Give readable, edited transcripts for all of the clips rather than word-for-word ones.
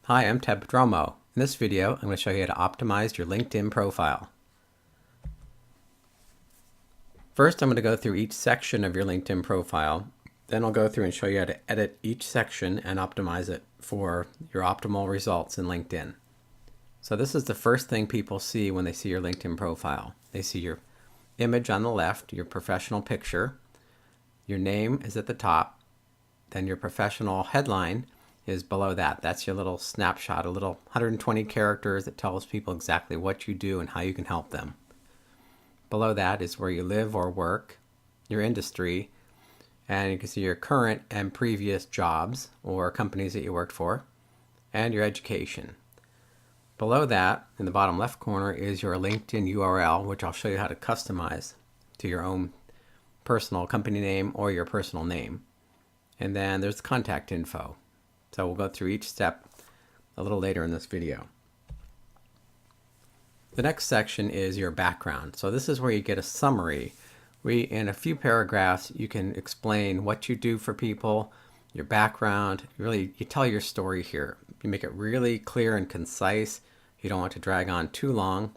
Hi, I'm Ted Prodromou. In this video, I'm going to show you how to optimize your LinkedIn profile. First, I'm going to go through each section of your LinkedIn profile. Then I'll go through and show you how to edit each section and optimize it for your optimal results in LinkedIn. So this is the first thing people see when they see your LinkedIn profile. They see your image on the left, your professional picture. Your name is at the top. Then your professional headline is below that. That's your little snapshot, a little 120 characters that tells people exactly what you do and how you can help them. Below that is where you live or work, your industry, and you can see your current and previous jobs or companies that you worked for, and your education. Below that, in the bottom left corner, is your LinkedIn URL, which I'll show you how to customize to your own personal company name or your personal name. And then there's the contact info. So we'll go through each step a little later in this video. The next section is your background. So this is where you get a summary. In a few paragraphs, you can explain what you do for people, your background. You tell your story here. You make it really clear and concise. You don't want to drag on too long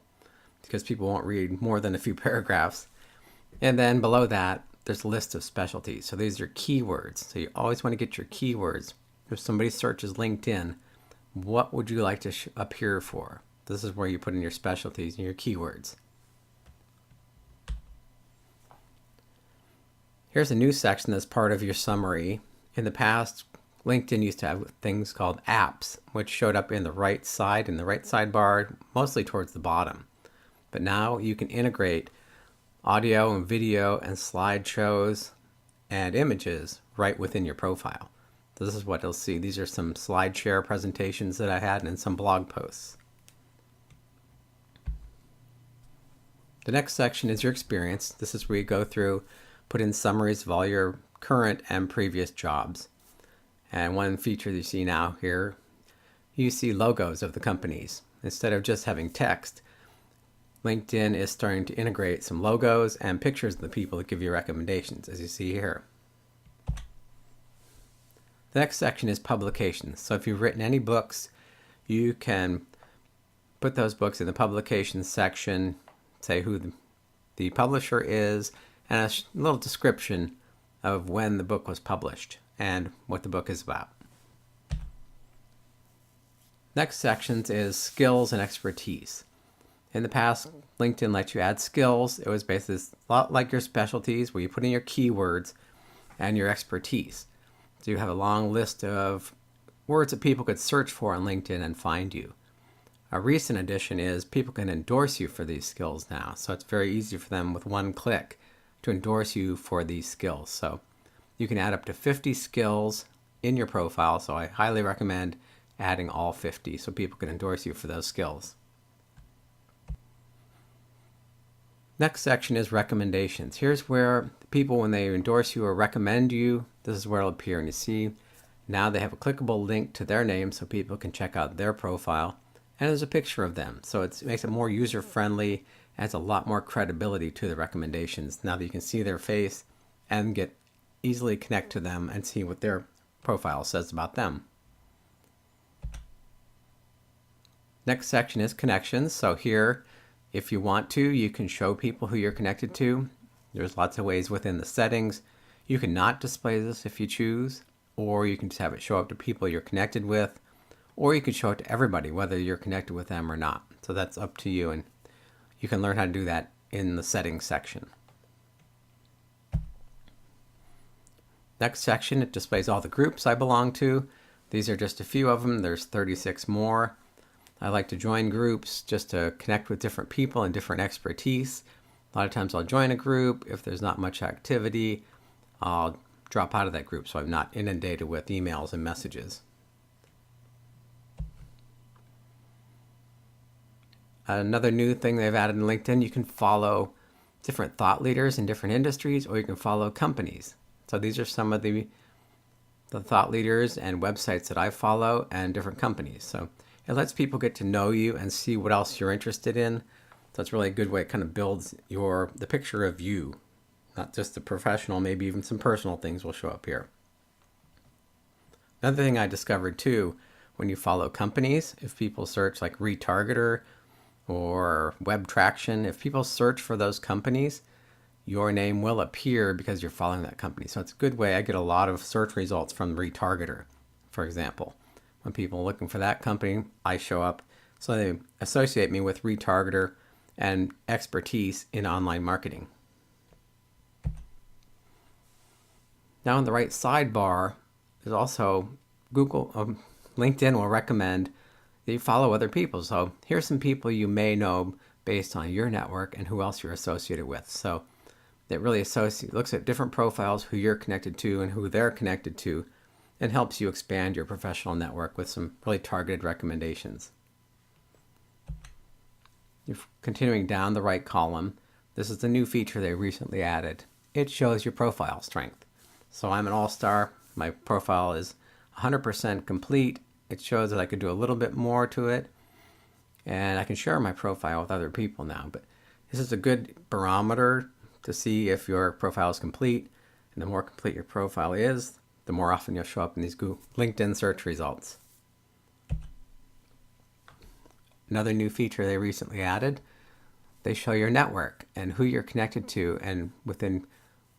because people won't read more than a few paragraphs. And then below that, there's a list of specialties. So these are keywords. So you always want to get your keywords. If somebody searches LinkedIn, what would you like to appear for? This is where you put in your specialties and your keywords. Here's a new section that's part of your summary. In the past, LinkedIn used to have things called apps, which showed up in the right side, in the right sidebar, mostly towards the bottom. But now you can integrate audio and video and slideshows and images right within your profile. This is what you'll see. These are some SlideShare presentations that I had and some blog posts. The next section is your experience. This is where you go through, put in summaries of all your current and previous jobs. And one feature you see now here, you see logos of the companies. Instead of just having text, LinkedIn is starting to integrate some logos and pictures of the people that give you recommendations, as you see here. The next section is publications. So if you've written any books, you can put those books in the publications section, say who the publisher is, and a little description of when the book was published and what the book is about. Next section is skills and expertise. In the past, LinkedIn let you add skills. It was basically a lot like your specialties where you put in your keywords and your expertise. So you have a long list of words that people could search for on LinkedIn and find you. A recent addition is people can endorse you for these skills now. So it's very easy for them with one click to endorse you for these skills. So you can add up to 50 skills in your profile. So I highly recommend adding all 50 so people can endorse you for those skills. Next section is recommendations. Here's where people, when they endorse you or recommend you, this is where it'll appear. And you see now they have a clickable link to their name so people can check out their profile. And there's a picture of them. So it makes it more user-friendly, adds a lot more credibility to the recommendations now that you can see their face and easily connect to them and see what their profile says about them. Next section is connections. So here, if you want to, you can show people who you're connected to. There's lots of ways within the settings. You can not display this if you choose, or you can just have it show up to people you're connected with, or you can show it to everybody, whether you're connected with them or not. So that's up to you, and you can learn how to do that in the settings section. Next section, it displays all the groups I belong to. These are just a few of them. There's 36 more. I like to join groups just to connect with different people and different expertise. A lot of times I'll join a group. If there's not much activity, I'll drop out of that group so I'm not inundated with emails and messages. Another new thing they've added in LinkedIn, you can follow different thought leaders in different industries, or you can follow companies. So these are some of the thought leaders and websites that I follow and different companies. So it lets people get to know you and see what else you're interested in. So it's really a good way. It kind of builds the picture of you, not just the professional, maybe even some personal things will show up here. Another thing I discovered too when you follow companies. If people search like retargeter or web traction, if people search for those companies, your name will appear because you're following that company. So it's a good way. I get a lot of search results from retargeter, for example. When people are looking for that company, I show up. So they associate me with retargeter and expertise in online marketing. Now in the right sidebar, there's also LinkedIn will recommend that you follow other people. So here's some people you may know based on your network and who else you're associated with. So it really looks at different profiles, who you're connected to and who they're connected to, and helps you expand your professional network with some really targeted recommendations. You're continuing down the right column. This is the new feature they recently added. It shows your profile strength. So I'm an all-star. My profile is 100% complete. It shows that I could do a little bit more to it, and I can share my profile with other people now. But this is a good barometer to see if your profile is complete, and the more complete your profile is, the more often you'll show up in these LinkedIn search results. Another new feature they recently added, they show your network and who you're connected to and within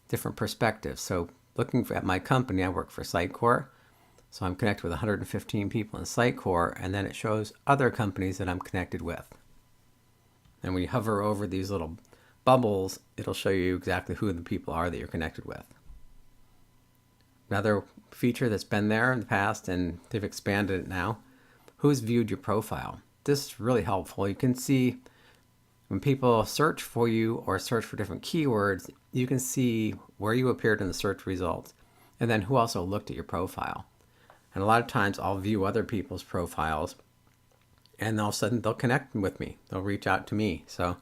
different perspectives. So looking at my company, I work for Sitecore. So I'm connected with 115 people in Sitecore, and then it shows other companies that I'm connected with. And when you hover over these little bubbles, it'll show you exactly who the people are that you're connected with. Another feature that's been there in the past, and they've expanded it now, who's viewed your profile. This is really helpful. You can see when people search for you or search for different keywords, you can see where you appeared in the search results and then who also looked at your profile. And a lot of times I'll view other people's profiles and all of a sudden they'll connect with me. They'll reach out to me. So a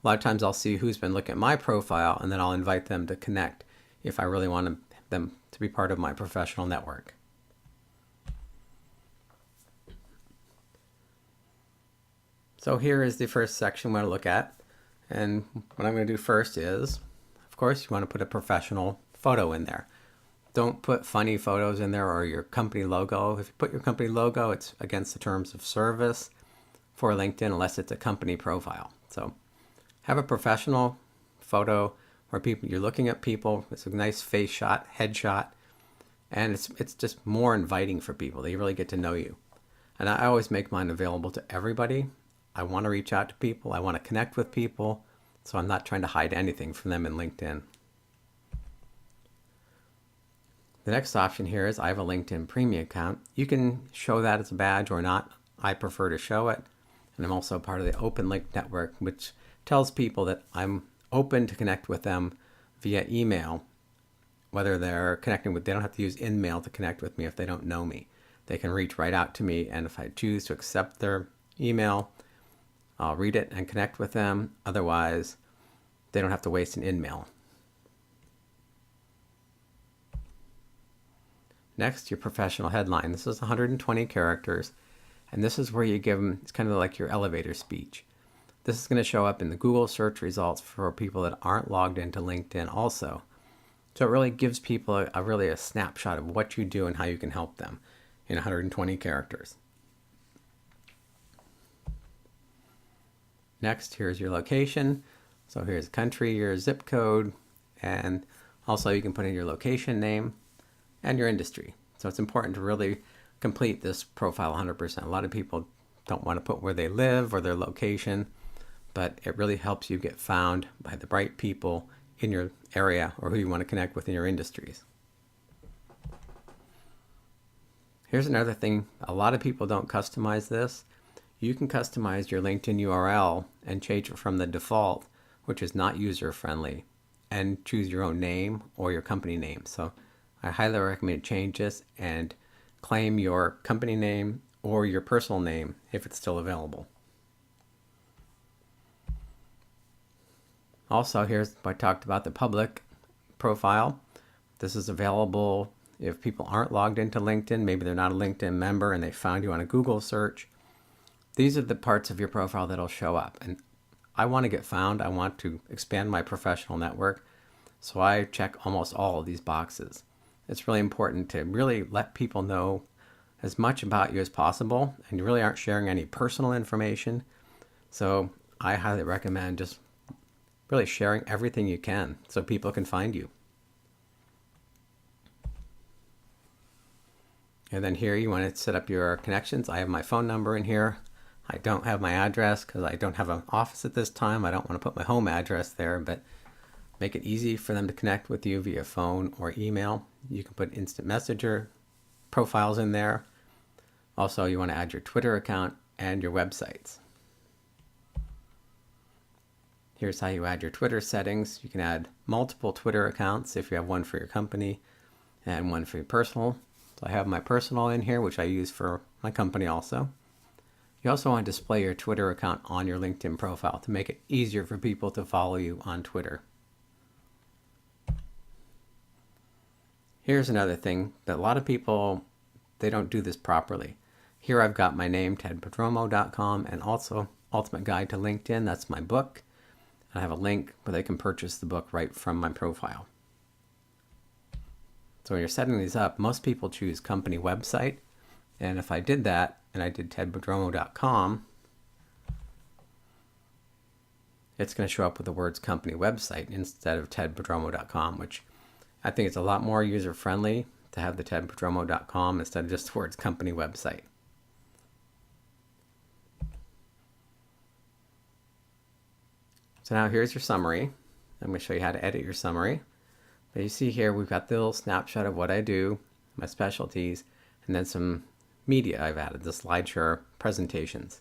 lot of times I'll see who's been looking at my profile and then I'll invite them to connect if I really want them to be part of my professional network. So here is the first section we're going to look at. And what I'm going to do first is, of course, you want to put a professional photo in there. Don't put funny photos in there or your company logo. If you put your company logo, it's against the terms of service for LinkedIn unless it's a company profile. So have a professional photo where you're looking at people. It's a nice face shot, head shot, and it's just more inviting for people. They really get to know you. And I always make mine available to everybody. I want to reach out to people. I want to connect with people. So I'm not trying to hide anything from them in LinkedIn. The next option here is I have a LinkedIn Premium account. You can show that as a badge or not. I prefer to show it. And I'm also part of the Open Link Network, which tells people that I'm open to connect with them via email, whether they're connecting with, they don't have to use InMail to connect with me if they don't know me. They can reach right out to me, and if I choose to accept their email, I'll read it and connect with them. Otherwise, they don't have to waste an InMail. Next, your professional headline. This is 120 characters, and this is where you give them, it's kind of like your elevator speech. This is going to show up in the Google search results for people that aren't logged into LinkedIn also. So it really gives people really a snapshot of what you do and how you can help them in 120 characters. Next, here's your location. So here's country, your zip code, and also you can put in your location name and your industry. So it's important to really complete this profile 100%. A lot of people don't want to put where they live or their location, but it really helps you get found by the right people in your area or who you want to connect with in your industries. Here's another thing. A lot of people don't customize this. You can customize your LinkedIn URL and change it from the default, which is not user-friendly, and choose your own name or your company name. So I highly recommend you change this and claim your company name or your personal name if it's still available. Also, here's what I talked about, the public profile. This is available if people aren't logged into LinkedIn. Maybe they're not a LinkedIn member and they found you on a Google search. These are the parts of your profile that'll show up. And I want to get found. I want to expand my professional network. So I check almost all of these boxes. It's really important to really let people know as much about you as possible, and you really aren't sharing any personal information. So I highly recommend just really sharing everything you can so people can find you. And then here you want to set up your connections. I have my phone number in here. I don't have my address because I don't have an office at this time. I don't want to put my home address there, but make it easy for them to connect with you via phone or email. You can put instant messenger profiles in there. Also, you want to add your Twitter account and your websites. Here's how you add your Twitter settings. You can add multiple Twitter accounts if you have one for your company and one for your personal. So I have my personal in here, which I use for my company also. You also want to display your Twitter account on your LinkedIn profile to make it easier for people to follow you on Twitter. Here's another thing that a lot of people, they don't do this properly. Here I've got my name, tedprodromo.com, and also Ultimate Guide to LinkedIn. That's my book. I have a link where they can purchase the book right from my profile. So when you're setting these up, most people choose company website. And if I did that, and I did tedprodromo.com, it's going to show up with the words company website instead of tedprodromo.com, which I think it's a lot more user-friendly to have the tedprodromo.com instead of just the words company website. So now here's your summary. I'm going to show you how to edit your summary. But you see here, we've got the little snapshot of what I do, my specialties, and then some media I've added, the SlideShare presentations.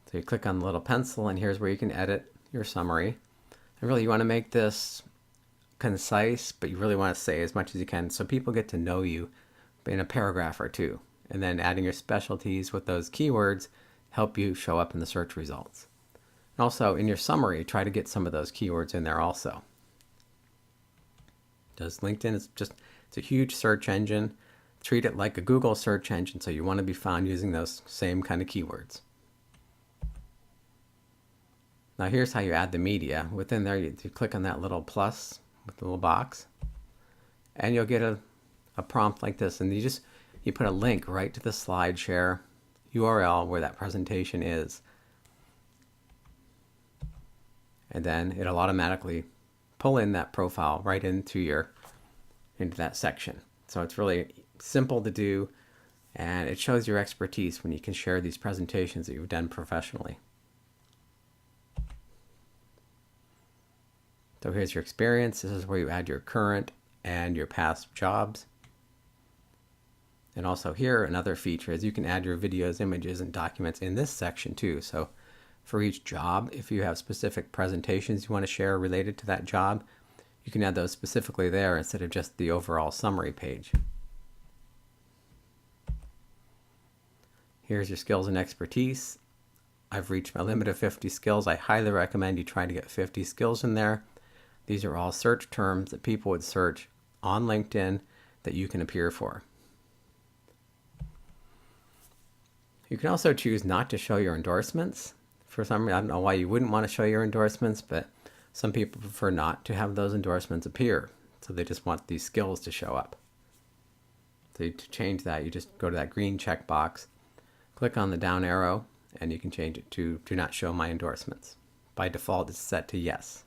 So you click on the little pencil, and here's where you can edit your summary. And really, you want to make this concise, but you really want to say as much as you can so people get to know you in a paragraph or two. And then adding your specialties with those keywords help you show up in the search results. And also in your summary, try to get some of those keywords in there also. Because LinkedIn is it's a huge search engine. Treat it like a Google search engine, so you want to be found using those same kind of keywords. Now here's how you add the media. Within there, you click on that little plus with the little box, and you'll get a prompt like this, and you put a link right to the SlideShare URL where that presentation is. And then it'll automatically pull in that profile right into that section. So it's really simple to do, and it shows your expertise when you can share these presentations that you've done professionally. So here's your experience. This is where you add your current and your past jobs. And also here, another feature is you can add your videos, images, and documents in this section too. So for each job, if you have specific presentations you want to share related to that job, you can add those specifically there instead of just the overall summary page. Here's your skills and expertise. I've reached my limit of 50 skills. I highly recommend you try to get 50 skills in there. These are all search terms that people would search on LinkedIn that you can appear for. You can also choose not to show your endorsements. For some reason, I don't know why you wouldn't want to show your endorsements, but some people prefer not to have those endorsements appear. So they just want these skills to show up. So to change that, you just go to that green checkbox, click on the down arrow, and you can change it to do not show my endorsements. By default, it's set to yes.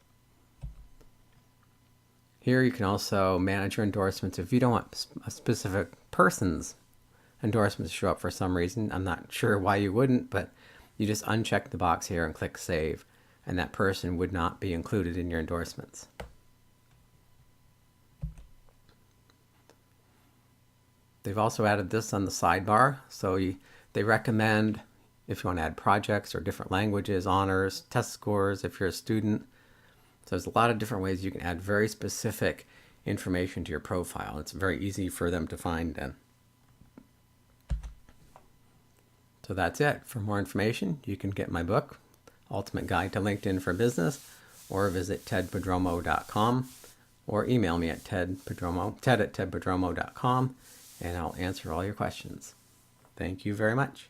Here you can also manage your endorsements. If you don't want a specific person's endorsements to show up for some reason, I'm not sure why you wouldn't, but you just uncheck the box here and click save, and that person would not be included in your endorsements. They've also added this on the sidebar, so they recommend if you want to add projects or different languages, honors, test scores if you're a student. So there's a lot of different ways you can add very specific information to your profile. It's very easy for them to find then. So that's it. For more information, you can get my book, Ultimate Guide to LinkedIn for Business, or visit tedprodromo.com, or email me at ted@tedprodromo.com, and I'll answer all your questions. Thank you very much.